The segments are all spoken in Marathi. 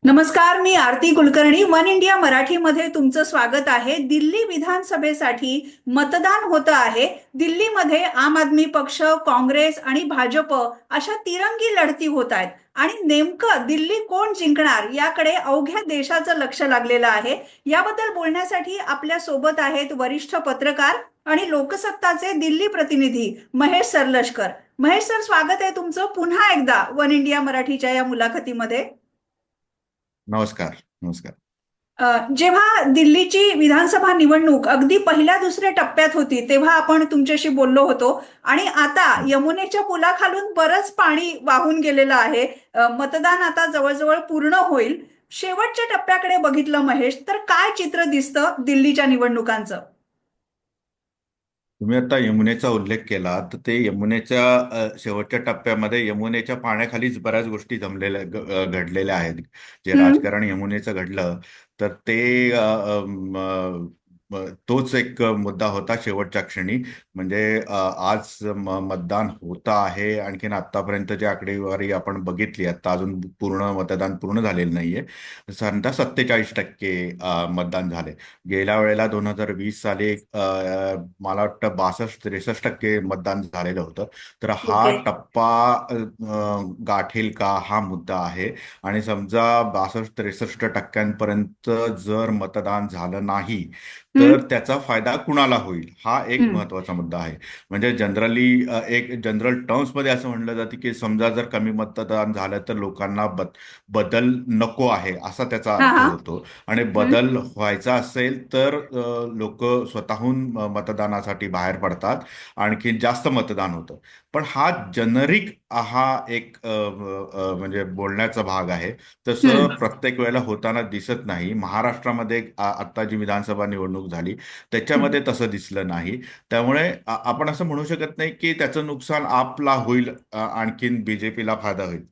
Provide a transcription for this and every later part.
नमस्कार, मी आरती कुलकर्णी. वन इंडिया मराठीमध्ये तुमचं स्वागत आहे. दिल्ली विधानसभेसाठी मतदान होतं आहे. दिल्लीमध्ये आम आदमी पक्ष, काँग्रेस आणि भाजप अशा तिरंगी लढती होत आहेत. आणि नेमकं दिल्ली कोण जिंकणार याकडे अवघ्या देशाचं लक्ष लागलेलं आहे. याबद्दल बोलण्यासाठी आपल्या सोबत आहेत वरिष्ठ पत्रकार आणि लोकसत्ताचे दिल्ली प्रतिनिधी महेश सरलशकर. महेश सर, स्वागत आहे तुमचं पुन्हा एकदा वन इंडिया मराठीच्या या मुलाखतीमध्ये. नमस्कार. नमस्कार. जेव्हा दिल्लीची विधानसभा निवडणूक अगदी पहिल्या दुसऱ्या टप्प्यात होती तेव्हा आपण तुमच्याशी बोललो होतो. आणि आता हं. यमुनेच्या पुलाखालून बरंच पाणी वाहून गेलेलं आहे. मतदान आता जवळजवळ पूर्ण होईल. शेवटच्या टप्प्याकडे बघितलं महेश, तर काय चित्र दिसतं दिल्लीच्या निवडणुकांचं? तुम्ही आता यमुनेचा उल्लेख केला तर ते यमुनेच्या शेवटच्या टप्प्यामध्ये यमुनेच्या पाण्याखालीच बऱ्याच गोष्टी घडलेल्या आहेत. जे हम्म. राजकारण यमुनेचं घडलं तर ते तोच एक मुद्दा होता शेवटच्या क्षणी. म्हणजे आज मतदान होतं आहे. आणखीन आतापर्यंत जी आकडेवारी आपण बघितली, आता अजून पूर्ण मतदान पूर्ण झालेलं नाहीये. साधारणतः 47% मतदान झाले. गेल्या वेळेला 2020 साली मला वाटतं 62-63% मतदान झालेलं होतं. तर हा ओके. टप्पा गाठेल का, हा मुद्दा आहे. आणि समजा 62-63% जर मतदान झालं नाही तर हम्म. त्याचा फायदा कुणाला होईल, हा एक हम्म. महत्वाचा मुद्दा आहे. म्हणजे जनरली एक जनरल टर्म्समध्ये असं म्हटलं जातं की समजा जर कमी मतदान झालं तर लोकांना बदल नको आहे, असा त्याचा हा अर्थ हा. होतो. आणि हम्म. बदल व्हायचा असेल तर लोक स्वतःहून मतदानासाठी बाहेर पडतात. आणखी जास्त मतदान होतं. पण हा जनरिक हा एक म्हणजे बोलण्याचा भाग आहे. तसं हम्म. प्रत्येक वेळेला होताना दिसत नाही. महाराष्ट्रामध्ये आता जी विधानसभा निवडणूक झाली हम्म. त्याच्यामध्ये तसं दिसलं नाही. त्यामुळे आपण असं म्हणू शकत नाही की त्याचं नुकसान आपला होईल, आणखीन बीजेपीला फायदा होईल.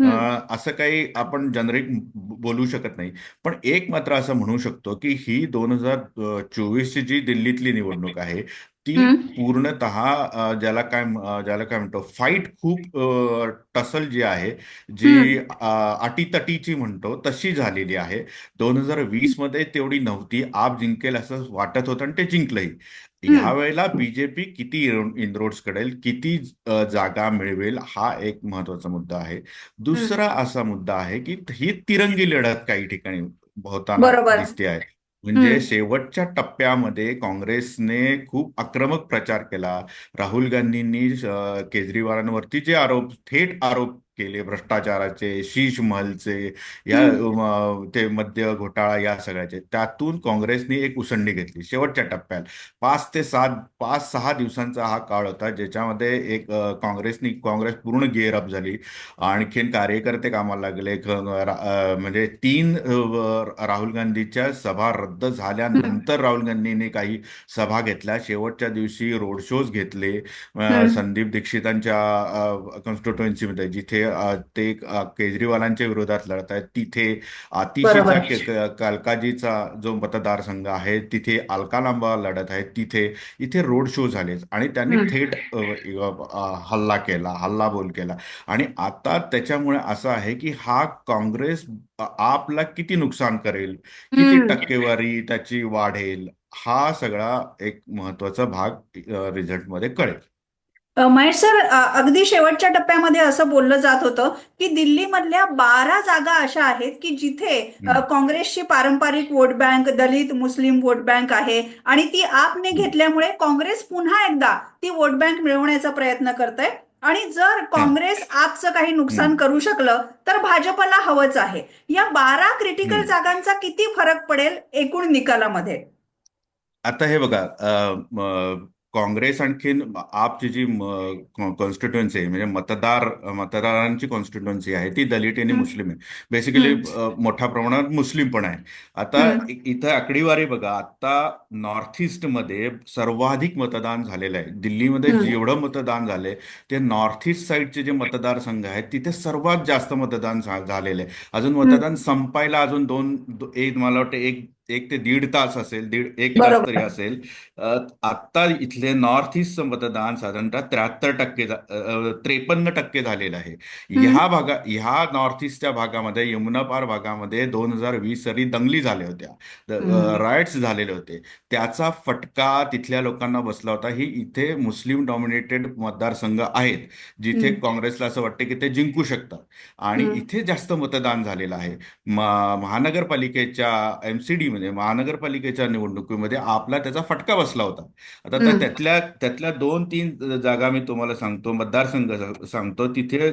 अ, हम्म. असं काही आपण जनरिक बोलू शकत नाही. पण एक मात्र असं म्हणू शकतो की ही 2024 ची जी दिल्लीतली निवडणूक आहे ती हम्म. पूर्णतः ज्याला काय म्हणतो, फाईट खूप टसल जी आहे, जी हम्म. अटीतटीची म्हणतो तशी झालेली आहे. 2020 मध्ये तेवढी नव्हती. आप जिंकेल असं वाटत होतं आणि ते जिंकलंही. ह्या हम्म. वेळेला बीजेपी किती इनरोड्स करेल, किती जागा मिळवेल, हा एक महत्वाचा मुद्दा आहे. हम्म. दुसरा असा मुद्दा आहे की ही तिरंगी लढत काही ठिकाणी होताना बरोबर. दिसते आहे. म्हणजे हम्म. शेवटच्या टप्प्यामध्ये काँग्रेसने खूप आक्रमक प्रचार केला. राहुल गांधींनी केजरीवालांवरती जे थेट आरोप केले भ्रष्टाचाराचे, शीश महलचे, या हम्म. ते मद्य घोटाळा, या सगळ्याचे, त्यातून काँग्रेसने एक उसंडी घेतली शेवटच्या टप्प्यात. 5 ते 6 दिवसांचा हा काळ होता ज्याच्यामध्ये एक काँग्रेस पूर्ण गिअर अप झाली. आणखीन कार्यकर्ते कामाला लागले. म्हणजे 3 राहुल गांधीच्या सभा रद्द हम्म. झाल्यानंतर राहुल गांधींनी काही सभा घेतल्या. शेवटच्या दिवशी रोड शोज घेतले. हम्म. संदीप दीक्षितांच्या कॉन्स्टिट्युएन्सीमध्ये, जिथे ते केजरीवालांच्या विरोधात लढत आहेत, तिथे आतिशीचा बरोबर. कालकाजीचा जो मतदारसंघ आहे तिथे अलका लांबा लढत आहेत, तिथे इथे रोड शो झाले आणि त्यांनी हम्म. थेट हल्लाबोल केला. आणि आता त्याच्यामुळे असं आहे की हा काँग्रेस आपला किती नुकसान करेल, किती हम्म. टक्केवारी त्याची वाढेल, हा सगळा एक महत्वाचा भाग रिझल्टमध्ये कळेल. महेश सर, अगदी शेवटच्या टप्प्यामध्ये असं बोललं जात होतं की दिल्लीमधल्या 12 जागा अशा आहेत की जिथे हम्म. काँग्रेसची पारंपरिक वोट बँक, दलित मुस्लिम वोट बँक आहे. आणि ती आपने हम्म. घेतल्यामुळे काँग्रेस पुन्हा एकदा ती वोट बँक मिळवण्याचा प्रयत्न करते. आणि जर हा. काँग्रेस आपचं काही नुकसान हम्म. करू शकलं तर भाजपला हवंच आहे. या 12 क्रिटिकल हम्म. जागांचा किती फरक पडेल एकूण निकालामध्ये? आता हे बघा, काँग्रेस आणखीन आपची जी कॉन्स्टिट्युएन्सी आहे, म्हणजे मतदारांची कॉन्स्टिट्युएन्सी आहे, ती दलित आणि हम्म. मुस्लिम आहे. बेसिकली हम्म. मोठ्या प्रमाणात मुस्लिम पण आहे. आता हम्म. इथं आकडेवारी बघा, आता नॉर्थ ईस्ट मध्ये सर्वाधिक मतदान झालेलं आहे. दिल्लीमध्ये हम्म. जेवढं मतदान झालंय ते नॉर्थ ईस्ट साईडचे जे मतदारसंघ आहेत तिथे सर्वात जास्त मतदान झालेलं आहे. अजून हम्म. मतदान संपायला अजून मला वाटतं एक ते दीड तास असेल, दीड एक तास तरी बरोबर. असेल. आता इथले नॉर्थ ईस्ट मतदान साधारणतः 73% 53% झालेलं आहे. हम्म. ह्या नॉर्थ ईस्टच्या भागामध्ये, यमुना पार भागामध्ये 2020 साली दंगली झाल्या होत्या, हम्म. रायट्स झालेले होते. त्याचा फटका तिथल्या लोकांना बसला होता. ही इथे मुस्लिम डॉमिनेटेड मतदारसंघ आहेत, जिथे हम्म. काँग्रेसला असं वाटतं की ते जिंकू शकतात. आणि हम्म. इथे जास्त मतदान झालेलं आहे. महानगरपालिकेच्या एमसीडी मध्ये, महानगरपालिकेच्या निवडणुकीमध्ये आपला त्याचा फटका बसला होता. आता हम्म. त्यातल्या त्यातल्या 2-3 जागा मी तुम्हाला सांगतो, मतदारसंघ सांगतो, तिथे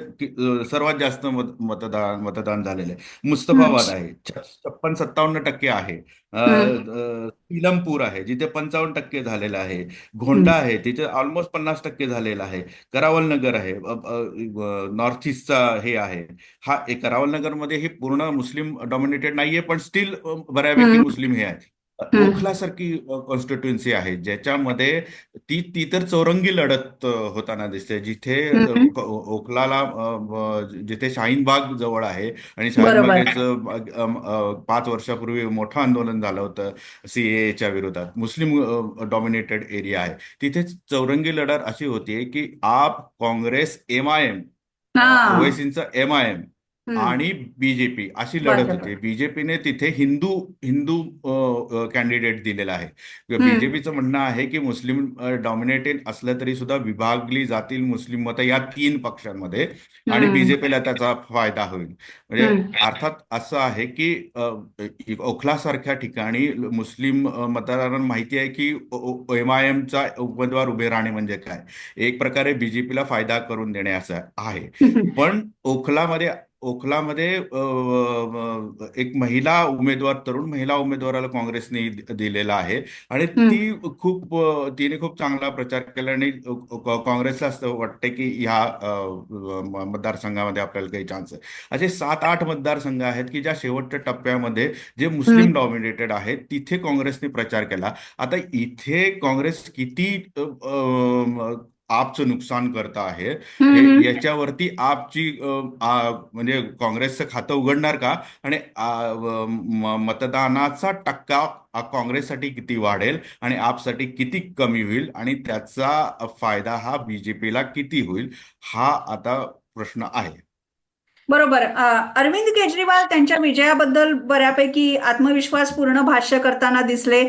सर्वात जास्त मतदान झालेलं आहे. हम्म. मुस्तफाबाद आहे, 56-57% आहे. हम्म. इलमपूर आहे, जिथे 55% झालेलं आहे. घोंडा हम्म. आहे, तिथे ऑलमोस्ट 50% झालेला आहे. करावल नगर आहे, नॉर्थ ईस्टचा हे आहे. हा एक करावल नगर मध्ये हे पूर्ण मुस्लिम डॉमिनेटेड नाहीये, पण स्टील बऱ्यापैकी हम्म. मुस्लिम हे आहे. हम्म. ओखला सारखी कॉन्स्टिट्युएन्सी आहे, ज्याच्यामध्ये ती ती तर चौरंगी लढत होताना दिसते. जिथे हम्म. ओखलाला जिथे शाहीन बाग जवळ आहे, आणि शाहीन बरोबर. बागेचं 5 वर्षापूर्वी मोठं आंदोलन झालं होतं सीएच्या विरोधात. मुस्लिम डॉमिनेटेड एरिया आहे. तिथे चौरंगी लढत अशी होतीये की आप, काँग्रेस, एमआयएम, हा. ओवेसींचा एमआयएम हम्म. आणि बीजेपी अशी लढत भाजप. होती. बीजेपीने तिथे हिंदू हिंदू कॅन्डिडेट दिलेला आहे. हम्म. बीजेपीचं म्हणणं आहे की मुस्लिम डॉमिनेटेड असलं तरी सुद्धा विभागली जातील मुस्लिम मतं या 3 पक्षांमध्ये, आणि हम्म. बीजेपीला त्याचा फायदा होईल. म्हणजे हम्म. अर्थात असं आहे की ओखला सारख्या ठिकाणी मुस्लिम मतदारांना माहिती आहे की एमआयएमचा उमेदवार उभे राहणे म्हणजे काय, एक प्रकारे बीजेपीला फायदा करून देणे असं आहे. पण ओखलामध्ये एक महिला उमेदवार, तरुण महिला उमेदवाराला काँग्रेसने दिलेला आहे. आणि हम्म. तिने खूप चांगला प्रचार केला. आणि काँग्रेसला असं वाटतं की ह्या मतदारसंघामध्ये आपल्याला काही चान्स आहे. असे 7-8 मतदारसंघ आहेत की ज्या शेवटच्या टप्प्यामध्ये जे मुस्लिम हम्म. डॉमिनेटेड आहेत, तिथे काँग्रेसने प्रचार केला. आता इथे काँग्रेस किती आपचं नुकसान करत आहे, हे हम्म. याच्यावरती म्हणजे काँग्रेसचं खातं उघडणार का, आणि मतदानाचा टक्का काँग्रेससाठी किती वाढेल आणि आपसाठी किती कमी होईल, आणि त्याचा फायदा हा बीजेपीला किती होईल, हा आता प्रश्न आहे. बरोबर. अरविंद केजरीवाल त्यांच्या विजयाबद्दल बऱ्यापैकी आत्मविश्वासपूर्ण भाष्य करताना दिसले.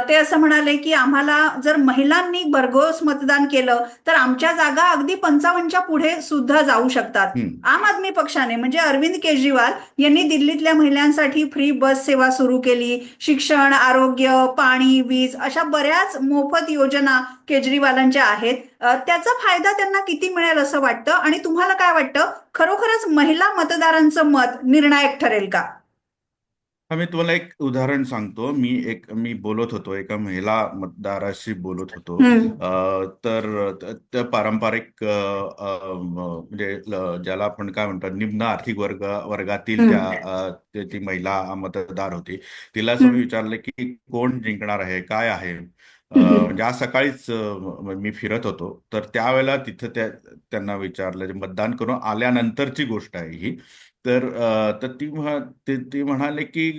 ते असं म्हणाले की आम्हाला जर महिलांनी भरघोस मतदान केलं तर आमच्या जागा अगदी 55च्या पुढे सुद्धा जाऊ शकतात. हम्म. आम आदमी पक्षाने म्हणजे अरविंद केजरीवाल यांनी दिल्लीतल्या महिलांसाठी फ्री बस सेवा सुरू केली. शिक्षण, आरोग्य, पाणी, वीज अशा बऱ्याच मोफत योजना केजरीवालांच्या आहेत. त्याचा फायदा त्यांना किती मिळेल असं वाटतं आणि तुम्हाला काय वाटतं, खरोखरच महिला मतदारांचं मत निर्णायक ठरेल का? हा, मी तुम्हाला एक उदाहरण सांगतो. मी बोलत होतो, एका महिला मतदाराशी बोलत होतो. हम्म. तर त्या पारंपरिक म्हणजे ज्याला आपण काय म्हणतो, निम्न आर्थिक वर्गातील हम्म. ती महिला मतदार होती. तिला असं मी हम्म. विचारलं की कोण जिंकणार आहे, काय आहे. हम्म. म्हणजे आज सकाळीच मी फिरत होतो, तर त्यावेळेला तिथं त्यांना विचारलं, जे मतदान करून आल्यानंतरची गोष्ट आहे ही. तर ती म्हणाले की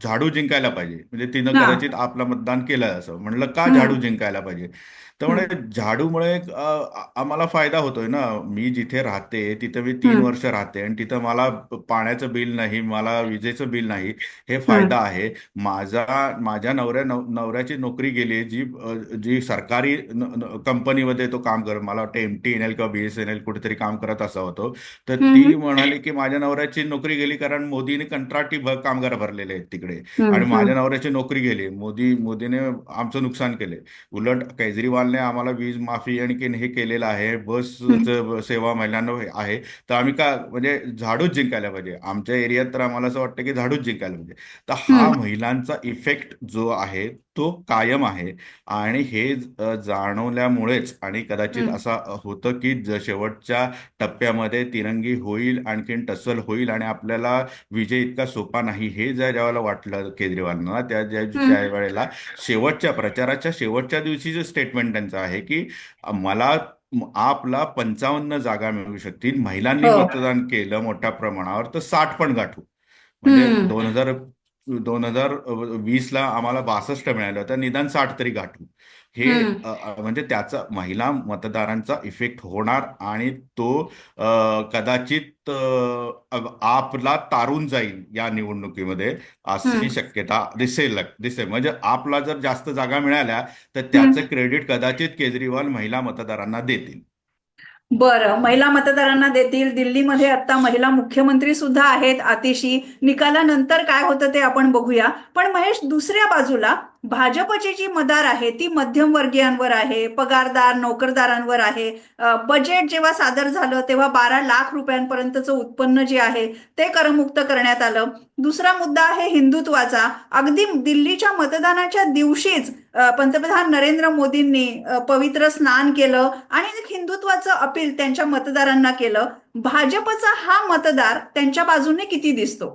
झाडू जिंकायला पाहिजे. म्हणजे तिनं हा. कदाचित आपलं मतदान केलं. असं म्हणलं, का झाडू हम्म. जिंकायला पाहिजे? तर म्हणे, हम्म. झाडूमुळे आम्हाला फायदा होतोय ना. मी जिथे राहते तिथं मी तीन हम्म. वर्ष राहते, आणि तिथं मला पाण्याचं बिल नाही, मला विजेचं बिल नाही. हे फायदा हम्म. आहे. माझ्या नवऱ्याची नोकरी गेली, जी सरकारी कंपनीमध्ये तो काम करत, मला वाटतं MTNL किंवा BSNL कुठेतरी काम करत असा होतो. तर ती हम्म. म्हणाली की माझ्या नवऱ्याची नोकरी गेली कारण मोदीने कंत्राटी कामगार भरलेले आहेत तिकडे. हम्म. आणि माझ्या हम्म. नवऱ्याची नोकरी गेली, मोदीने आमचं नुकसान केले. उलट केजरीवालने आम्हाला वीज माफी आणखीन हे केलेलं आहे, बस हम्म. सेवा महिलांना आहे. तर आम्ही का म्हणजे झाडूच जिंकायला पाहिजे. आमच्या एरियात तर आम्हाला असं वाटतं की झाडूच जिंकायला पाहिजे. तर हा हम्म. महिलांचा इफेक्ट जो आहे तो कायम आहे. आणि हे जाणवल्यामुळेच, आणि कदाचित हम्म. असं होतं की शेवटच्या टप्प्यामध्ये तिरंगी होईल, आणखीन टसल होईल, आणि आपल्याला विजय इतका सोपा नाही, हे ज्या वेळेला वाटलं केजरीवालांना, त्या हम्म. वेळेला शेवटच्या प्रचाराच्या शेवटच्या दिवशीचं स्टेटमेंट त्यांचं आहे की मला आपला 55 जागा मिळू शकतील, महिलांनी हो. मतदान केलं मोठ्या प्रमाणावर तर 60 पण गाठू. म्हणजे हम्म. 2000 2020ला आम्हाला 62 मिळालं, तर निदान 60 तरी गाठू. हे हम्म. म्हणजे त्याचा महिला मतदारांचा इफेक्ट होणार आणि तो कदाचित आपला तारून जाईल या निवडणुकीमध्ये, अशी हम्म. शक्यता दिसेल. म्हणजे आपला जर जास्त जागा मिळाल्या तर त्याचं हम्म. क्रेडिट कदाचित केजरीवाल महिला मतदारांना देतील. बरं, महिला मतदारांना देतील. दिल्लीमध्ये आता महिला मुख्यमंत्री सुद्धा आहेत आतिशी. निकालानंतर काय होतं ते आपण बघूया. पण महेश, दुसऱ्या बाजूला भाजपची जी मदार आहे ती मध्यमवर्गीयांवर आहे, पगारदार नोकरदारांवर आहे. बजेट जेव्हा सादर झालं तेव्हा 12 लाख रुपयांपर्यंतचं उत्पन्न जे आहे ते करमुक्त करण्यात आलं. दुसरा मुद्दा आहे हिंदुत्वाचा. अगदी दिल्लीच्या मतदानाच्या दिवशीच पंतप्रधान नरेंद्र मोदींनी पवित्र स्नान केलं आणि एक हिंदुत्वाचं अपील त्यांच्या मतदारांना केलं. भाजपचा हा मतदार त्यांच्या बाजूने किती दिसतो?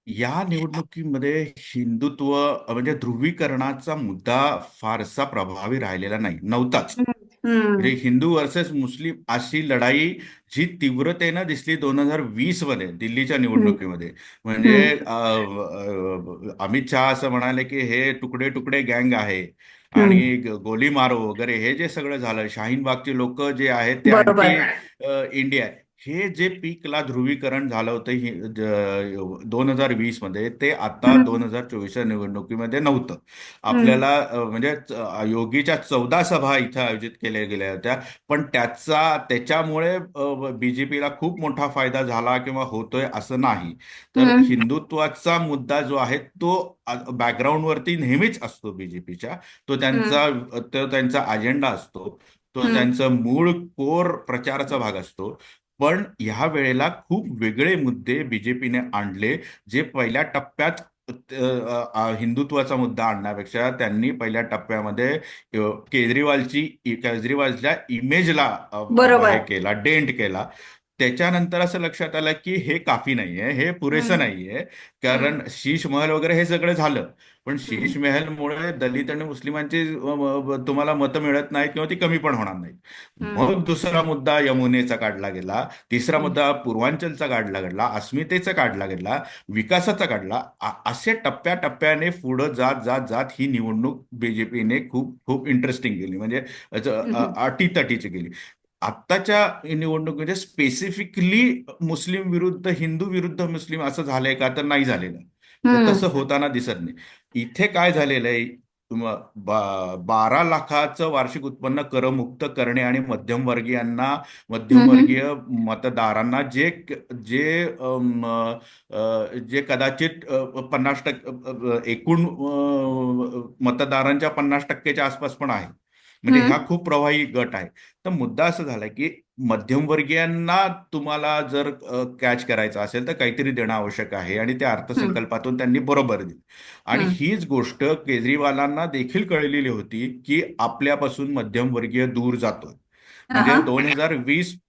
या निवडणुकीमध्ये हिंदुत्व म्हणजे ध्रुवीकरणाचा मुद्दा फारसा प्रभावी राहिलेला नव्हताच. हम्म. हम्म. म्हणजे हिंदू वर्सेस मुस्लिम अशी लढाई जी तीव्रतेनं दिसली 2020 मध्ये दिल्लीच्या हम्म. निवडणुकीमध्ये. म्हणजे हम्म. अमित शहा असं म्हणाले की हे तुकडे तुकडे गँग आहे हम्म. आणि गोली मारो वगैरे, हे जे सगळं झालं, शाहीन बागची लोक जे आहेत ते अँटी बरोबर. इंडिया आहे. हे जे पीकला ध्रुवीकरण झालं होतं 2020 मध्ये, ते आता हम्म. 2024च्या निवडणुकीमध्ये नव्हतं. हम्म. आपल्याला म्हणजे योगीच्या 14 सभा इथं आयोजित केल्या गेल्या होत्या, पण त्याच्यामुळे बीजेपीला खूप मोठा फायदा झाला किंवा होतोय असं नाही. तर हम्म. हिंदुत्वाचा मुद्दा जो आहे तो बॅकग्राऊंडवरती नेहमीच असतो बीजेपीच्या. तो हम्म. त्यांचा अजेंडा असतो. तो हम्म. त्यांचा मूळ कोर प्रचाराचा भाग असतो. पण ह्या वेळेला खूप वेगळे मुद्दे बीजेपीने आणले, जे पहिल्या टप्प्यात हिंदुत्वाचा मुद्दा आणण्यापेक्षा त्यांनी पहिल्या टप्प्यामध्ये केजरीवालच्या इमेजला हे बरोबर. केला, डेंट केला. त्याच्यानंतर असं लक्षात आलं की हे काफी नाहीये, हे पुरेसं हम्म. नाहीये. हम्म. कारण शीश महल वगैरे हे सगळं झालं, पण शीश हम्म. महलमुळे दलित आणि मुस्लिमांची तुम्हाला मतं मिळत नाहीत किंवा ती कमी पण होणार नाहीत. हम्म. मग दुसरा मुद्दा यमुनेचा काढला गेला, तिसरा हम्म. मुद्दा पूर्वांचलचा काढला गेला, अस्मितेचा काढला गेला, विकासाचा काढला. असे टप्प्याटप्प्याने पुढे जात जात जात ही निवडणूक बीजेपीने खूप खूप इंटरेस्टिंग गेली. म्हणजे हम्म. अटीतटीची गेली. आत्ताच्या निवडणुकीमध्ये स्पेसिफिकली मुस्लिम विरुद्ध हिंदू विरुद्ध मुस्लिम असं झालंय का, तर नाही झालेलं. तर हम्म. तसं होताना दिसत नाही. इथे काय झालेलं आहे, 12 लाखाचं वार्षिक उत्पन्न करमुक्त करणे आणि हम्म. मध्यमवर्गीय मतदारांना जे जे जे कदाचित 50% एकूण मतदारांच्या 50%च्या आसपास पण आहे. म्हणजे ह्या हम्म. खूप प्रवाही गट आहे. तर मुद्दा असा झाला की मध्यमवर्गीयांना तुम्हाला जर कॅच करायचा असेल तर काहीतरी देणं आवश्यक आहे, आणि त्या हम्म. अर्थसंकल्पातून त्यांनी बरोबर दिली. आणि हम्म. हीच गोष्ट केजरीवालांना देखील कळलेली होती की आपल्यापासून मध्यमवर्गीय दूर जातोय. म्हणजे हा.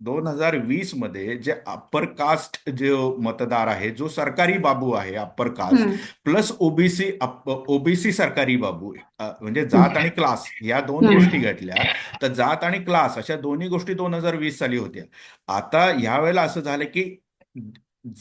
2020 मध्ये जे अप्पर कास्ट जे मतदार आहे, जो सरकारी बाबू आहे अप्पर कास्ट, हम्म. प्लस ओबीसी सरकारी बाबू, म्हणजे जात हम्म. आणि क्लास या दोन गोष्टी हम्म. घडल्या. तर जात आणि क्लास अशा दोन्ही गोष्टी 2020 साली होत्या. आता यावेळेला असं झालं की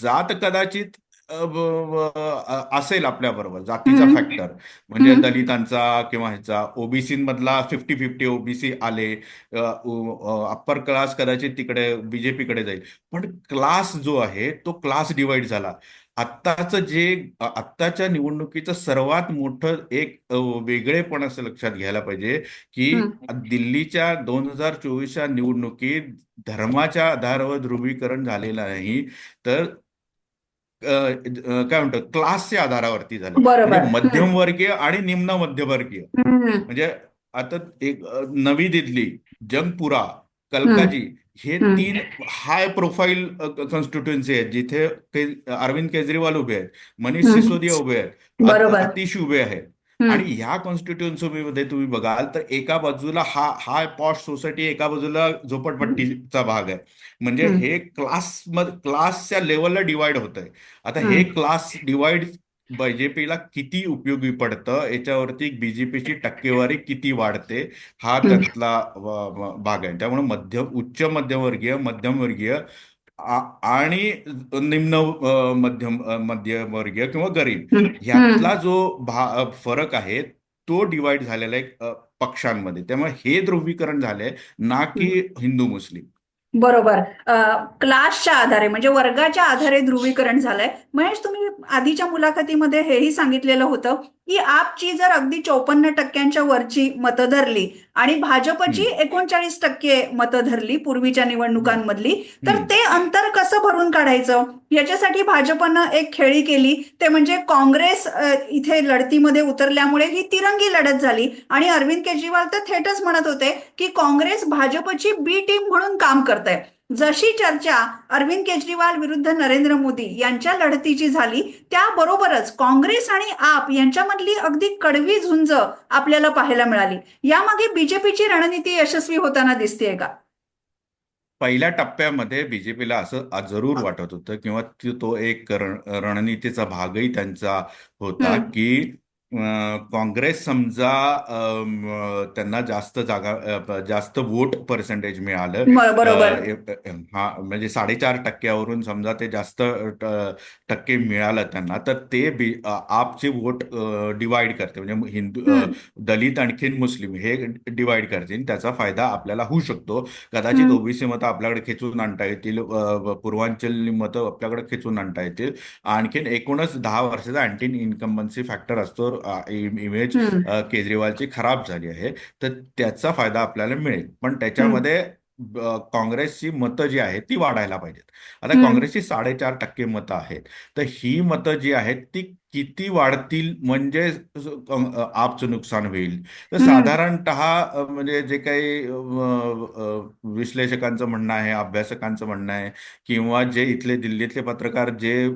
जात कदाचित असेल आपल्या बरोबर, जातीचा हम्म. फॅक्टर म्हणजे हम्म. दलितांचा किंवा ह्याचा, ओबीसी मधला 50-50 ओबीसी आले, अप्पर क्लास कदाचित तिकडे बीजेपीकडे जाईल. पण क्लास जो आहे तो क्लास डिवाइड झाला. आत्ताच्या निवडणुकीचं सर्वात मोठं एक वेगळेपण असं लक्षात घ्यायला पाहिजे की हम्म. दिल्लीच्या 2024च्या निवडणुकीत धर्माच्या आधारावर ध्रुवीकरण झालेलं नाही, तर काय म्हणतो क्लासच्या आधारावरती झालं. म्हणजे बरोबर. हम्म. मध्यमवर्गीय आणि निम्न मध्यमवर्गीय. हम्म. म्हणजे आता एक नवी दिल्ली, जंगपुरा, हम्म. कलकाजी, हे हम्म. 3 हाय प्रोफाईल कॉन्स्टिट्युएन्सी आहेत, जिथे अरविंद केजरीवाल उभे आहेत, मनीष हम्म. सिसोदिया उभे आहेत, बरोबर. आतिश उभे आहेत. आणि हम्म. ह्या कॉन्स्टिट्युएन्सीमध्ये तुम्ही बघाल तर एका बाजूला हाय पॉश सोसायटी, एका बाजूला हम्म. झोपडपट्टीचा भाग आहे. म्हणजे हम्म. हे क्लासच्या लेवलला डिवाइड होत आहे. आता हे हम्म. क्लास डिवाइड बीजेपीला किती उपयोगी पडतं याच्यावरती बीजेपीची टक्केवारी किती वाढते, हा हम्म. त्यातला भाग आहे. त्यामुळे उच्च मध्यमवर्गीय, मध्यमवर्गीय आणि निम्न मध्यमवर्गीय किंवा गरीब हम्म. हम्म. ह्यातला जो फरक आहे तो डिवाइड झालेला आहे पक्षांमध्ये. त्यामुळे हे ध्रुवीकरण झालंय, ना की हम्म. हिंदू मुस्लिम. बरोबर. क्लासच्या आधारे म्हणजे वर्गाच्या आधारे ध्रुवीकरण झालंय. महेश, तुम्ही आधीच्या मुलाखतीमध्ये हेही सांगितलेलं होतं की आपची जर अगदी 54% वरची मतं धरली आणि भाजपची हम्म, 39% मतं धरली पूर्वीच्या हम्म, निवडणुकांमधली, तर हम्म, ते अंतर कसं भरून काढायचं याच्यासाठी भाजपनं एक खेळी केली. ते म्हणजे काँग्रेस इथे लढतीमध्ये उतरल्यामुळे ही तिरंगी लढत झाली आणि अरविंद केजरीवाल तर थेटच म्हणत होते की काँग्रेस भाजपची बी टीम म्हणून काम करते. जशी चर्चा अरविंद केजरीवाल विरुद्ध नरेंद्र मोदी यांच्या लढतीची झाली, त्याबरोबरच काँग्रेस आणि आप यांच्यामधली अगदी कडवी झुंज आपल्याला पाहायला मिळाली. यामागे बीजेपीची रणनीती यशस्वी होताना दिसतेय का? पहिल्या टप्प्यामध्ये बीजेपीला असं जरूर वाटत होतं, किंवा तो एक रणनीतीचा भागही त्यांचा होता हम्म. की काँग्रेस समजा त्यांना जास्त जागा जास्त वोट पर्सेंटेज मिळालं. बरोबर. हा म्हणजे 4.5%वरून समजा ते जास्त टक्के मिळालं त्यांना, तर ते आपचे वोट डिवाइड करते. म्हणजे हम्म. दलित आणखीन मुस्लिम हे डिवाइड करतील. त्याचा फायदा आपल्याला होऊ शकतो. कदाचित हम्म. ओबीसी मतं आपल्याकडे खेचून आणता येतील, पूर्वांचल मतं आपल्याकडे खेचून आणता येतील. आणखीन एकूणच 10 वर्षाचा अँटी इन्कम्बन्सी फॅक्टर असतो. इमेज हम्म. केजरीवालची खराब झाली आहे, तर त्याचा फायदा आपल्याला मिळेल. पण हम्म. त्याच्यामध्ये काँग्रेसची मतं जी आहेत ती वाढायला पाहिजेत. आता हम्म. काँग्रेसची 4.5% मतं आहेत, तर ही मतं जी आहेत ती किती वाढतील म्हणजे आपचं नुकसान होईल. तर हम्म. साधारणतः म्हणजे जे काही विश्लेषकांचं म्हणणं आहे, अभ्यासकांचं म्हणणं आहे, किंवा जे इथले दिल्लीतले पत्रकार जे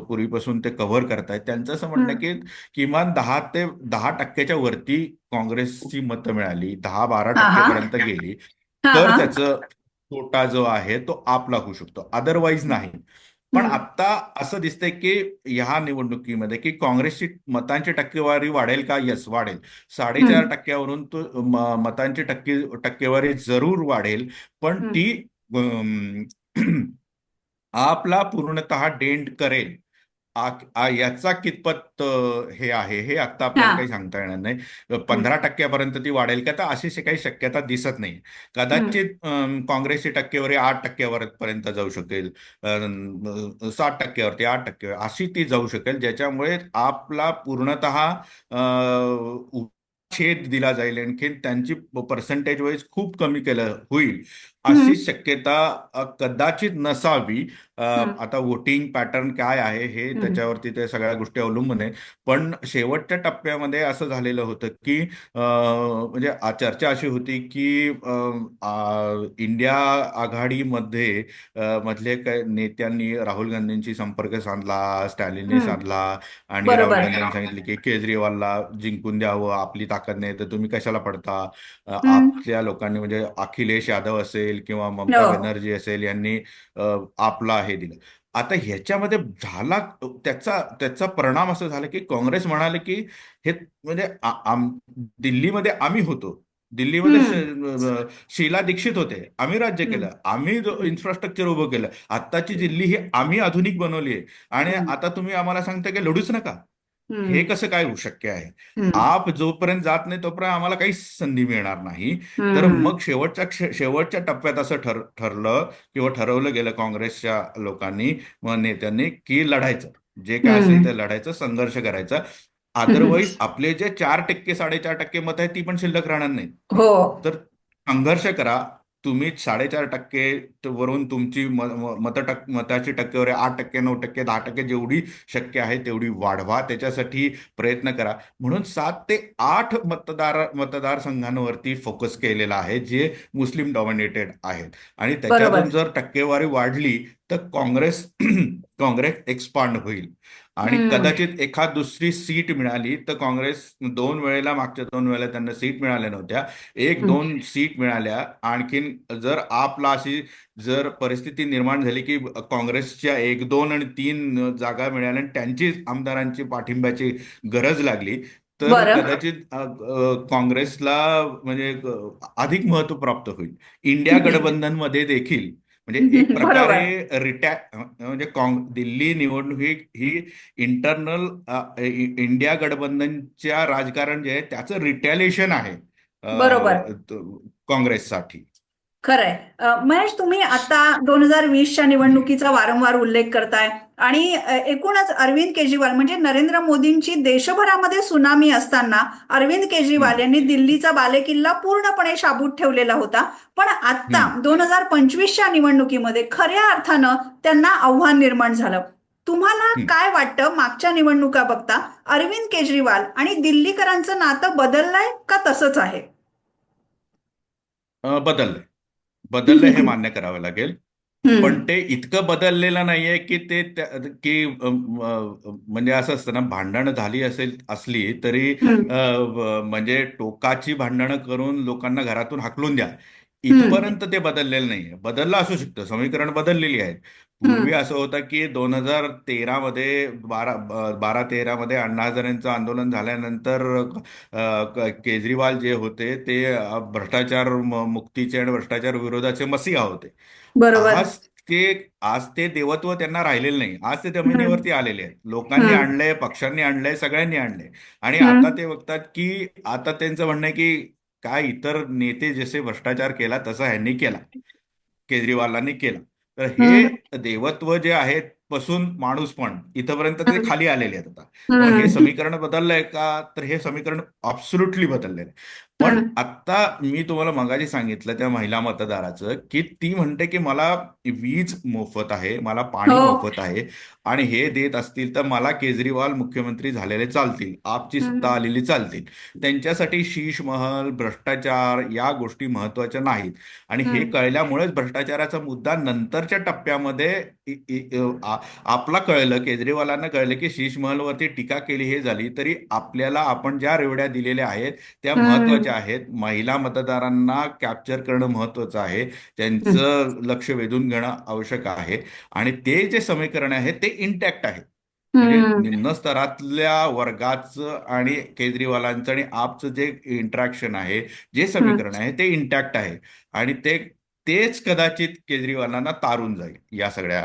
पूर्वीपासून ते कव्हर करतायत, त्यांचं असं म्हणणं आहे हम्म. की किमान 10% वरती काँग्रेसची मतं मिळाली, 10-12 हा हा. टक्केपर्यंत गेली, हा तर हा. त्याचं तोटा जो आहे तो आपला होऊ शकतो, अदरवाईज नाही. पण हम्म. आता असं दिसतंय की ह्या निवडणुकीमध्ये की काँग्रेसची मतांची टक्केवारी वाढेल का? यस, वाढेल. 4.5%वरून तो मतांची टक्केवारी जरूर वाढेल. पण हम्म. ती अम, आपला पूर्णतः डेंट करेल. याचा कितपत हे आहे, हे आता हा. आपल्याला काही सांगता येणार नाही. हम्म. 15% ती वाढेल का, तर अशी काही शक्यता दिसत नाही. हम्म. कदाचित काँग्रेसची टक्केवारी 8% पर्यंत जाऊ शकेल, 7%वरती, 8% अशी ती जाऊ शकेल, ज्याच्यामुळे आपला पूर्णतः छेद दिला जाईल. आणखी त्यांची पर्सेंटेज वाईज खूप कमी केलं होईल, अशी हम्म. शक्यता कदाचित नसावी. हम्म. आता वोटिंग पॅटर्न काय आहे हे हम्म. त्याच्यावरती ते सगळ्या गोष्टी अवलंबून आहे. पण शेवटच्या टप्प्यामध्ये असं झालेलं होतं की म्हणजे चर्चा अशी होती की इंडिया आघाडीमध्ये मधले काही नेत्यांनी राहुल गांधींशी संपर्क साधला, स्टॅलिनने हम्म. साधला, आणि राहुल बरोबर. गांधींनी सांगितले की केजरीवालला जिंकून द्यावं, आपली ताकद नाही तर तुम्ही कशाला पडता. हम्म. आपल्या लोकांनी म्हणजे अखिलेश यादव असेल किंवा ममता हो. बॅनर्जी असेल यांनी आपला हे दिलं. आता ह्याच्यामध्ये झाला त्याचा त्याचा परिणाम असा झाला की काँग्रेस म्हणाले की हे म्हणजे दिल्लीमध्ये आम्ही होतो, दिल्लीमध्ये हम्म. शीला दीक्षित होते, आम्ही राज्य हम्म. केलं, आम्ही हम्म. इन्फ्रास्ट्रक्चर उभं केलं, आत्ताची दिल्ली ही आम्ही आधुनिक बनवली आहे, आणि हम्म. आता तुम्ही आम्हाला सांगता की लढूच नका. हे हम्म. कसं काय होऊ शक्य आहे? हम्म. आप जोपर्यंत जात नाही तोपर्यंत आम्हाला काहीच संधी मिळणार नाही. तर हम्म. मग शेवटच्या टप्प्यात असं ठरलं किंवा ठरवलं गेलं काँग्रेसच्या लोकांनी व नेत्यांनी की लढायचं, जे काय असेल हम्म. ते लढायचं, संघर्ष करायचा. हम्म. अदरवाईज आपले जे 4%, 4.5% मत आहेत ती पण शिल्लक राहणार नाही. हो. तर संघर्ष करा. तुम्ही 4.5% वरून तुमची मताची टक्केवारी 8%, 9%, 10% जेवढी शक्य आहे तेवढी वाढवा. त्याच्यासाठी प्रयत्न करा. म्हणून 7 ते 8 मतदारसंघांवरती फोकस केलेला आहे, जे मुस्लिम डॉमिनेटेड आहेत. आणि त्याच्यातून बरोबर. जर टक्केवारी वाढली तर काँग्रेस काँग्रेस एक्सपांड होईल. आणि हम्म. कदाचित एखाद दुसरी सीट मिळाली तर काँग्रेस मागच्या 2 वेळेला त्यांना सीट मिळाल्या नव्हत्या, एक हम्म. दोन सीट मिळाल्या. आणखीन जर आपला अशी जर परिस्थिती निर्माण झाली की काँग्रेसच्या 1, 2 आणि 3 जागा मिळाल्या आणि त्यांची आमदारांची पाठिंब्याची गरज लागली, तर बरं. कदाचित काँग्रेसला म्हणजे अधिक महत्व प्राप्त होईल. इंडिया गठबंधनमध्ये देखील म्हणजे एक प्रकारे बरोबर. म्हणजे दिल्ली निवडणूक ही इंटरनल इंडिया गठबंधनच्या राजकारण जे आहे त्याचं रिटॅलिएशन आहे बरोबर. काँग्रेससाठी. खरंय. महेश, तुम्ही आता 2020च्या निवडणुकीचा वारंवार उल्लेख करताय आणि एकूणच अरविंद केजरीवाल म्हणजे नरेंद्र मोदींची देशभरामध्ये सुनामी असताना अरविंद केजरीवाल हम्म, यांनी दिल्लीचा बालेकिल्ला पूर्णपणे शाबूत ठेवलेला होता. पण आता हम्म, 2025च्या निवडणुकीमध्ये खऱ्या अर्थानं त्यांना आव्हान निर्माण झालं. तुम्हाला हम्म. काय वाटतं, मागच्या निवडणुका बघता अरविंद केजरीवाल आणि दिल्लीकरांचं नातं बदललंय का तसंच आहे? बदललंय. बदललंय हे मान्य करावं लागेल. पण हम्म. ते इतकं बदललेलं नाहीये की की म्हणजे असं असतं ना, भांडणं झाली असली तरी हम्म. म्हणजे टोकाची भांडणं करून लोकांना घरातून हाकलून द्या, हम्म. इथपर्यंत ते बदललेलं नाहीये. बदललं असू शकतं, समीकरण बदललेली आहेत. पूर्वी हम्म. असं होतं की 2013 मध्ये 12-13 मध्ये अण्णा हजारेंचं आंदोलन झाल्यानंतर केजरीवाल जे होते ते भ्रष्टाचार मुक्तीचे आणि भ्रष्टाचार विरोधाचे मसीहा होते. बरोबर. आज ते आज ते देवत्व त्यांना राहिलेलं नाही. आज ते हं, जमिनीवरती आलेले आहेत. लोकांनी हं, आणलंय, पक्षांनी आणलंय, सगळ्यांनी आणलंय. आणि आता हं, ते बघतात की आता त्यांचं म्हणणं आहे की काय इतर नेते जसे भ्रष्टाचार केला तसा ह्यांनी केला, केजरीवालांनी केला. तर हे हं, देवत्व जे आहे पासून माणूस पण इथपर्यंत ते हं, खाली आलेले आहेत आता. त्यामुळे हे हं, समीकरण बदललंय का, तर हे समीकरण अब्सोल्युटली बदललेलं आहे. पण हं. आता मी तुम्हाला मगाशी सांगितलं त्या महिला मतदाराचं, की ती म्हणते की मला वीज मोफत आहे, मला पाणी हो. मोफत आहे, आणि हे देत असतील तर मला केजरीवाल मुख्यमंत्री झालेले चालतील, आपची सत्ता हं, आलेली चालतील. त्यांच्यासाठी शीश महल, भ्रष्टाचार या गोष्टी महत्वाच्या नाहीत. आणि हे हं, कळल्यामुळेच भ्रष्टाचाराचा मुद्दा नंतरच्या टप्प्यामध्ये आपला कळलं, केजरीवालांना कळलं की शीश महलवरती टीका केली हे झाली, तरी आपल्याला आपण ज्या रेवड्या दिलेल्या आहेत त्या हं, महत्वाच्या आहेत. महिला मतदारांना कॅप्चर करणं महत्वाचं आहे, हं, त्यांचं लक्ष वेधून घेणं आवश्यक आहे. आणि ते जे समीकरण आहे ते इंटॅक्ट आहे. म्हणजे हं, निम्न स्तरातल्या वर्गाचं आणि केजरीवालांचं आणि आपचं जे इंटरॅक्शन आहे, जे हं. समीकरण आहे ते इंटॅक्ट आहे. आणि तेच कदाचित केजरीवालांना तारून जाईल या सगळ्या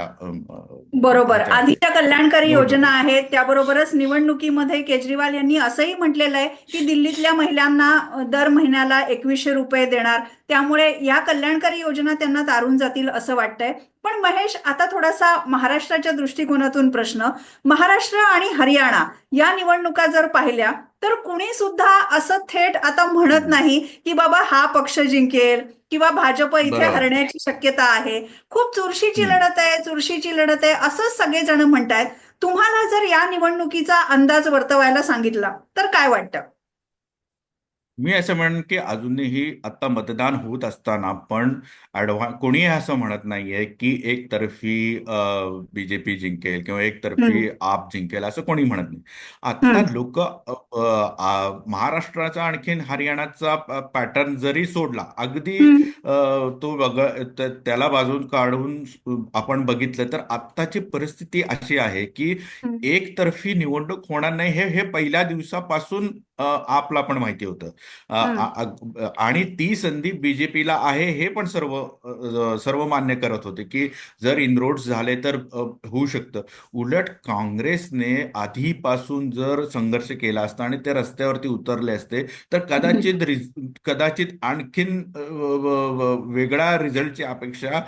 बरोबर. ह्याच्यात आधीच्या कल्याणकारी योजना निवडणुकीत. आहेत, त्याबरोबरच निवडणुकीमध्ये केजरीवाल यांनी असंही म्हटलेलं आहे, की दिल्लीतल्या महिलांना दर महिन्याला ₹2100 देणार. त्यामुळे या कल्याणकारी योजना त्यांना तारून जातील असं वाटतंय. पण महेश, आता थोडासा महाराष्ट्राच्या दृष्टिकोनातून प्रश्न. महाराष्ट्र आणि हरियाणा या निवडणुका जर पाहिल्या, तर कुणी सुद्धा असं थेट आता म्हणत हम्म. नाही, की बाबा हा पक्ष जिंकेल किंवा भाजप इथे बरोबर. हरण्याची शक्यता आहे. खूप चुरशीची हम्म. लढत आहे, चुरशीची लढत आहे, असंच सगळेजण म्हणतायत. तुम्हाला जर या निवडणुकीचा अंदाज वर्तवायला सांगितला तर काय वाटतं? मी असं म्हणेन की अजूनही आता मतदान होत असताना पण कोणीही असं म्हणत नाहीये की एकतर्फी बीजेपी जिंकेल किंवा हम्म. एकतर्फी आप जिंकेल, असं कोणी म्हणत नाही. आता हम्म. लोक महाराष्ट्राचा आणखीन हरियाणाचा पॅटर्न जरी सोडला, अगदी हम्म. तो त्याला बाजून काढून आपण बघितलं तर आत्ताची परिस्थिती अशी आहे की हम्म. एकतर्फी निवडणूक होणार नाही, हे हे पहिल्या दिवसापासून आपला पण माहिती होतं. हम्म. आणि ती संधी बीजेपीला आहे हे पण सर्व मान्य करत होते की जर इनरोड्स झाले तर होऊ शकतं. उलट काँग्रेसने आधीपासून जर संघर्ष केला असता आणि ते रस्त्यावरती उतरले असते तर हम्म. कदाचित आणखीन वेगळ्या रिझल्टची अपेक्षा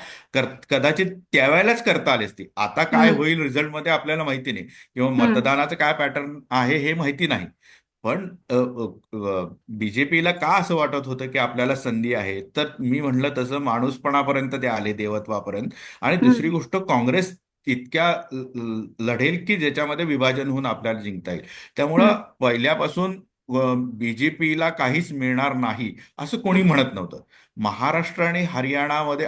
कदाचित त्यावेळेलाच करता आली असती. आता काय हम्म. होईल रिझल्टमध्ये आपल्याला माहिती नाही, किंवा हम्म. मतदानाचं काय पॅटर्न आहे हे माहिती नाही. पण बीजेपीला का असं वाटत होतं की आपल्याला संधी आहे, तर मी म्हणलं तसं माणूसपणापर्यंत ते आले, देवत्वापर्यंत. आणि दुसरी हम्म. गोष्ट, काँग्रेस इतक्या लढेल की ज्याच्यामध्ये विभाजन होऊन आपल्याला जिंकता येईल. त्यामुळं हम्म. पहिल्यापासून बीजेपीला काहीच मिळणार नाही असं कोणी म्हणत नव्हतं. महाराष्ट्र आणि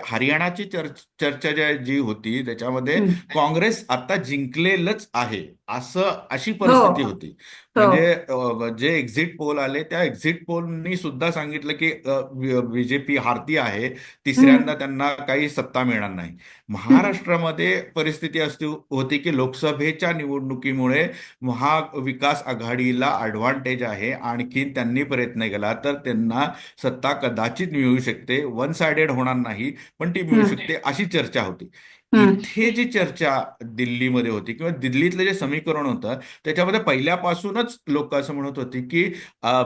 हरियाणाची चर्चा जी होती त्याच्यामध्ये हम्म. काँग्रेस आता जिंकलेलंच आहे, अशी हो. परिस्थिती होती. हो. म्हणजे जे एक्झिट पोल आले त्या एक्झिट पोलनी सुद्धा सांगितलं की बीजेपी हारती आहे, तिसऱ्यांदा हम्म. त्यांना काही सत्ता मिळणार नाही. हम्म. महाराष्ट्रामध्ये परिस्थिती अशी होती की लोकसभेच्या निवडणुकीमुळे महाविकास आघाडीला ऍडव्हान्टेज आहे, आणखी त्यांनी प्रयत्न केला तर त्यांना सत्ता कदाचित मिळू शकते, वन साइडेड होणार नाही, पण ती मिळू हम्म. शकते अशी चर्चा होती. हम्म. इथे जी चर्चा दिल्लीमध्ये होती किंवा दिल्लीतलं जे समीकरण होतं त्याच्यामध्ये पहिल्यापासूनच लोक असं म्हणत होती की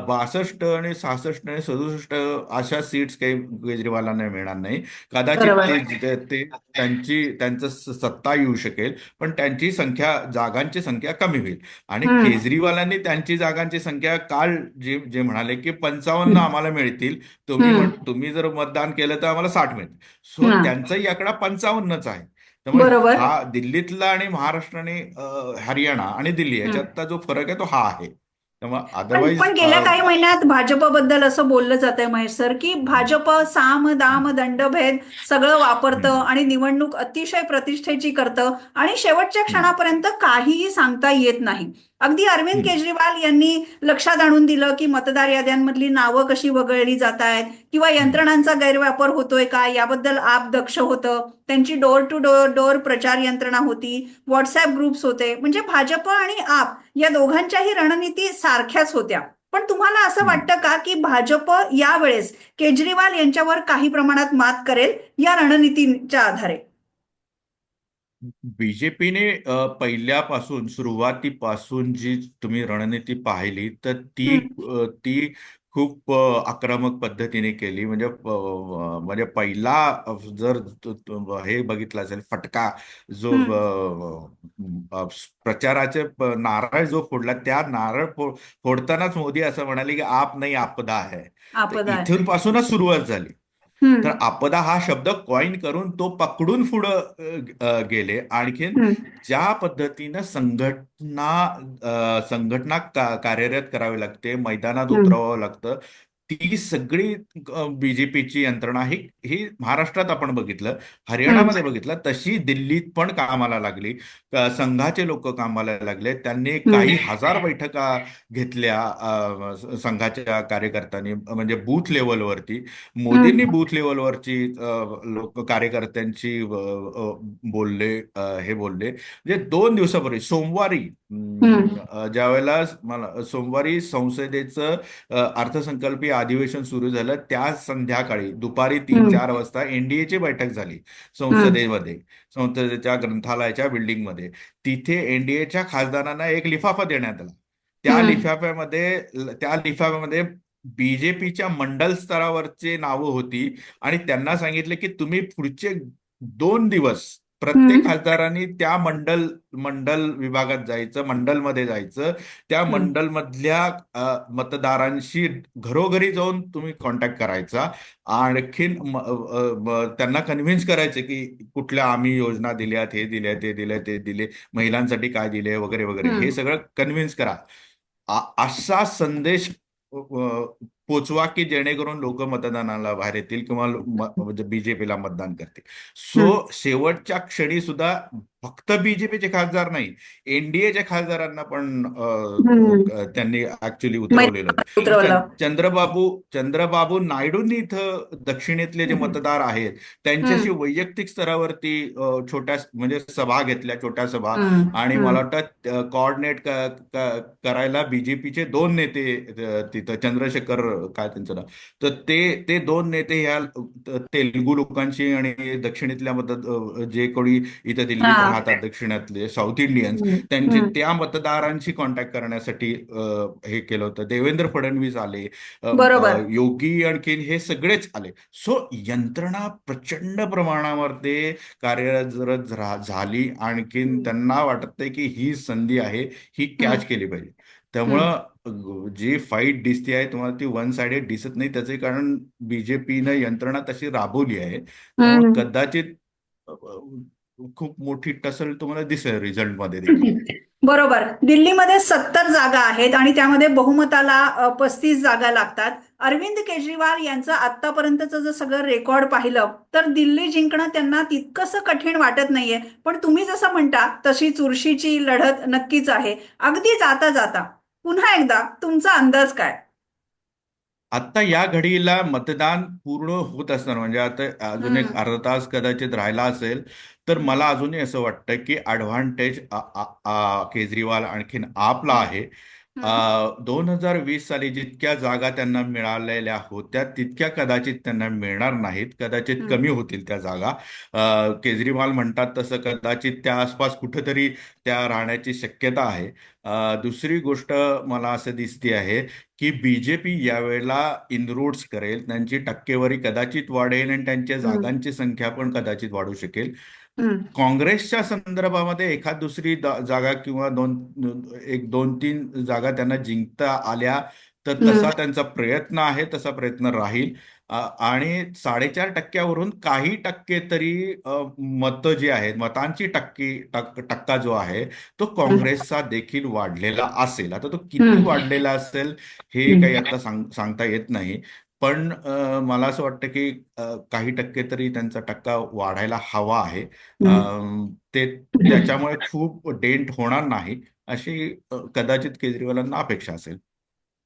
62 आणि 66 आणि 67 अशा सीट्स काही केजरीवालांना मिळणार नाही. कदाचित बरोबर. ते त्यांचं सत्ता येऊ शकेल, पण त्यांची जागांची संख्या कमी होईल. आणि हम्म. केजरीवालांनी त्यांची जागांची संख्या काल जे जे म्हणाले की 55 हम्म. आम्हाला मिळतील, हम्म. तुम्ही जर मतदान केलं तर आम्हाला 60 मिळतील. सो हम्म. त्यांचाही आकडा 55च आहे. त्यामुळे बरोबर. हा दिल्लीतला आणि महाराष्ट्र आणि हरियाणा आणि दिल्ली हम्म. याच्यातला जो फरक आहे तो हा आहे. त्यामुळे पण अदरवाईज पण गेल्या काही महिन्यात भाजपबद्दल असं बोललं जात आहे महेश सर, की भाजप साम दाम दंडभेद सगळं वापरतं आणि निवडणूक अतिशय प्रतिष्ठेची करतं आणि शेवटच्या क्षणापर्यंत काहीही सांगता येत नाही. अगदी अरविंद केजरीवाल यांनी लक्षात आणून दिलं की मतदार याद्यांमधली नावं कशी वगळली जात आहेत किंवा यंत्रणांचा गैरवापर होतोय का याबद्दल आप दक्ष होतं. त्यांची डोर टू डोर प्रचार यंत्रणा होती, व्हॉट्सअप ग्रुप्स होते. म्हणजे भाजप आणि आप या दोघांच्याही रणनीती सारख्याच होत्या. पण तुम्हाला असं वाटतं का की भाजप यावेळेस केजरीवाल यांच्यावर काही प्रमाणात मात करेल या रणनीतीच्या आधारे? बीजेपीने पहिल्यापासून सुरुवातीपासून जी तुम्ही रणनीती पाहिली तर हम्म. ती खूप आक्रमक पद्धतीने केली. म्हणजे पहिला जर हे बघितलं असेल फटका जो हम्म. प्रचाराचे नारळ जो फोडला, त्या नारळ फोडतानाच मोदी असं म्हणाले की आप नाही आपदा आहे. तर आपदा इथून आहे. पासूनच सुरुवात झाली. तर हम्म. आपदा हा शब्द कॉइन करून तो पकडून पुढं गेले. आणखीन हम्म. ज्या पद्धतीनं संघटना कार्यरत करावी लागते, मैदानात हम्म. उतरावं लागतं, ती सगळी बीजेपीची यंत्रणा ही ही महाराष्ट्रात आपण बघितलं, हम्म. हरियाणामध्ये बघितलं, तशी दिल्लीत पण कामाला लागली. संघाचे लोक कामाला लागले. त्यांनी काही हम्म. हजार बैठका घेतल्या संघाच्या कार्यकर्त्यांनी, म्हणजे बूथ लेवलवरती. मोदींनी हम्म. बूथ लेवलवरची लोक कार्यकर्त्यांची हे बोलले. म्हणजे 2 दिवसापूर्वी सोमवारी हम्म. ज्या वेळेला मला सोमवारी संसदेचं अर्थसंकल्पीय अधिवेशन सुरू झालं, त्या संध्याकाळी दुपारी तीन हम्म. चार वाजता एनडीएची बैठक झाली हम्म. संसदेमध्ये, संसदेच्या ग्रंथालयाच्या बिल्डिंगमध्ये. तिथे एनडीएच्या खासदारांना एक लिफाफा देण्यात आला. त्या हम्म. लिफाफ्यामध्ये त्या लिफाफ्यामध्ये बीजेपीच्या मंडल स्तरावरची नावं होती. आणि त्यांना सांगितले की तुम्ही पुढचे 2 दिवस प्रत्येक हम्म. खासदारांनी त्या मंडल विभागात जायचं, मंडलमध्ये जायचं. त्या हम्म. मंडलमधल्या मतदारांशी घरोघरी जाऊन तुम्ही कॉन्टॅक्ट करायचा. आणखीन त्यांना कन्व्हिन्स करायचं की कुठल्या आम्ही योजना दिल्यात, हे दिल्या, ते दिले, ते दिले, महिलांसाठी काय दिले, वगैरे वगैरे, हे हम्म. सगळं कन्व्हिन्स करा. असा संदेश पोचवा की जेणेकरून लोक मतदानाला बाहेर येतील किंवा म्हणजे बीजेपीला मतदान करतील. हम्म. सो शेवटच्या क्षणी सुद्धा फक्त बीजेपीचे खासदार नाही, एनडीएच्या खासदारांना पण हम्म. त्यांनी ऍक्च्युली उतरवलेलं होतं. मैदानात उतरवलं. चंद्रबाबू नायडूंनी इथं दक्षिणेतले जे हम्म. मतदार आहेत त्यांच्याशी हम्म. वैयक्तिक स्तरावरती छोट्या म्हणजे सभा घेतल्या, छोट्या सभा. हम्म. आणि मला हम्म. वाटतं कोऑर्डिनेट करायला बीजेपीचे 2 नेते तिथं, चंद्रशेखर काय त्यांचं नाव, तर ते 2 नेते ह्या तेलुगू लोकांशी आणि दक्षिणेतल्या जे कोणी इथं दिल्लीत हा. राहतात, दक्षिणातले साऊथ इंडियन्स, हम्म. त्यांचे हम्म. त्या मतदारांशी कॉन्टॅक्ट करण्यासाठी हे केलं होतं. देवेंद्र फडणवीस आले, बरोबर. योगी, आणखीन हे सगळेच आले. सो यंत्रणा प्रचंड प्रमाणामध्ये कार्यरत झाली. आणखीन हम्म. त्यांना वाटतंय की ही संधी आहे, ही हम्म. कॅच केली पाहिजे. हम्म. त्यामुळं जी फाईट दिसते आहे तुम्हाला ती वन साइडेड दिसत नाही. त्याचे कारण बीजेपीनं यंत्रणा तशी राबवली आहे. त्यामुळे हम्म. कदाचित खूप मोठी टसल तुम्हाला दिसेल रिझल्टमध्ये देखील. बरोबर. दिल्लीमध्ये 70 जागा आहेत आणि त्यामध्ये बहुमताला 35 जागा लागतात. अरविंद केजरीवाल यांचं आतापर्यंतचं जर सगळं रेकॉर्ड पाहिलं तर दिल्ली जिंकणं त्यांना तितकंसं कठीण वाटत नाहीये. पण तुम्ही जसं म्हणता तशी चुरशीची लढत नक्कीच आहे. अगदी जाता जाता पुन्हा एकदा तुमचा अंदाज काय? आता या घडीला मतदान पूर्ण होत असताना, म्हणजे आता अजून एक हम्म. अर्धा तास कदाचित राहिला असेल, तर हम्म. मला अजूनही असं वाटतं की ॲडव्हान्टेज केजरीवाल आणखीन आपला हम्म. आहे. हम्म. 2020 साली जितक्या जागा त्यांना मिळालेल्या होत्या तितक्या कदाचित त्यांना मिळणार नाहीत, कदाचित हम्म. कमी होतील त्या जागा. केजरीवाल म्हणतात तसं कदाचित त्या आसपास कुठेतरी त्या राहण्याची शक्यता आहे. दुसरी गोष्ट मला असं दिसते आहे की बीजेपी यावेळेला इनरोड्स करेल, त्यांची टक्केवारी कदाचित वाढेल आणि त्यांच्या हम्म. जागांची संख्या पण कदाचित वाढू शकेल. हम्म. काँग्रेसच्या संदर्भामध्ये एखाद दुसरी जागा किंवा एक दोन तीन जागा त्यांना जिंकता आल्या तर हम्म. तसा त्यांचा प्रयत्न आहे, तसा प्रयत्न राहील. आणि 4.5% काही टक्के तरी मतं जी आहेत, मतांची टक्का जो आहे तो काँग्रेसचा देखील वाढलेला असेल. आता तो किती हम्म. वाढलेला असेल हे काही हम्म. आता सांगता येत नाही. पण मला असं वाटतं की काही टक्के तरी त्यांचा टक्का वाढायला हवा आहे. हम्म. ते त्याच्यामुळे खूप डेंट होणार नाही अशी कदाचित केजरीवालांना अपेक्षा असेल.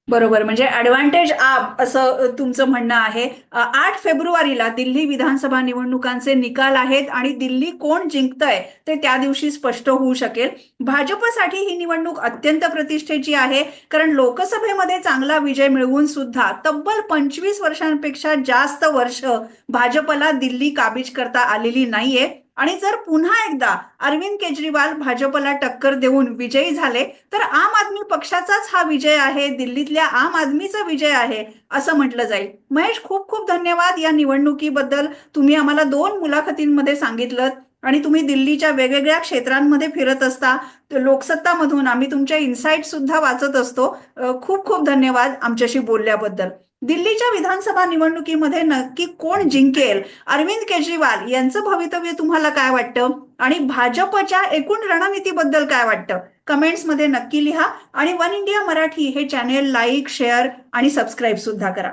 बरोबर, म्हणजे ऍडव्हान्टेज आप असं तुमचं म्हणणं आहे. 8 फेब्रुवारीला दिल्ली विधानसभा निवडणुकांचे निकाल आहेत आणि दिल्ली कोण जिंकतंय ते त्या दिवशी स्पष्ट होऊ शकेल. भाजपसाठी ही निवडणूक अत्यंत प्रतिष्ठेची आहे, कारण लोकसभेमध्ये चांगला विजय मिळवून सुद्धा तब्बल 25 वर्षांपेक्षा जास्त वर्ष भाजपला दिल्ली काबीज करता आलेली नाहीये. आणि जर पुन्हा एकदा अरविंद केजरीवाल भाजपला टक्कर देऊन विजयी झाले तर आम आदमी पक्षाचाच हा विजय आहे, दिल्लीतल्या आम आदमीचा विजय आहे असं म्हटलं जाईल. महेश, खूप खूप धन्यवाद या निवडणुकीबद्दल. तुम्ही आम्हाला 2 मुलाखतींमध्ये सांगितलं आणि तुम्ही दिल्लीच्या वेगवेगळ्या क्षेत्रांमध्ये फिरत असता. लोकसत्तामधून आम्ही तुमच्या इन्साइट सुद्धा वाचत असतो. खूप खूप धन्यवाद आमच्याशी बोलल्याबद्दल. दिल्लीच्या विधानसभा निवडणुकीमध्ये नक्की कोण जिंकेल, अरविंद केजरीवाल यांचं भवितव्य तुम्हाला काय वाटतं आणि भाजपच्या एकूण रणनीतीबद्दल काय वाटतं, कमेंट्समध्ये नक्की लिहा. आणि वन इंडिया मराठी हे चॅनेल लाईक, शेअर आणि सबस्क्राईब सुद्धा करा.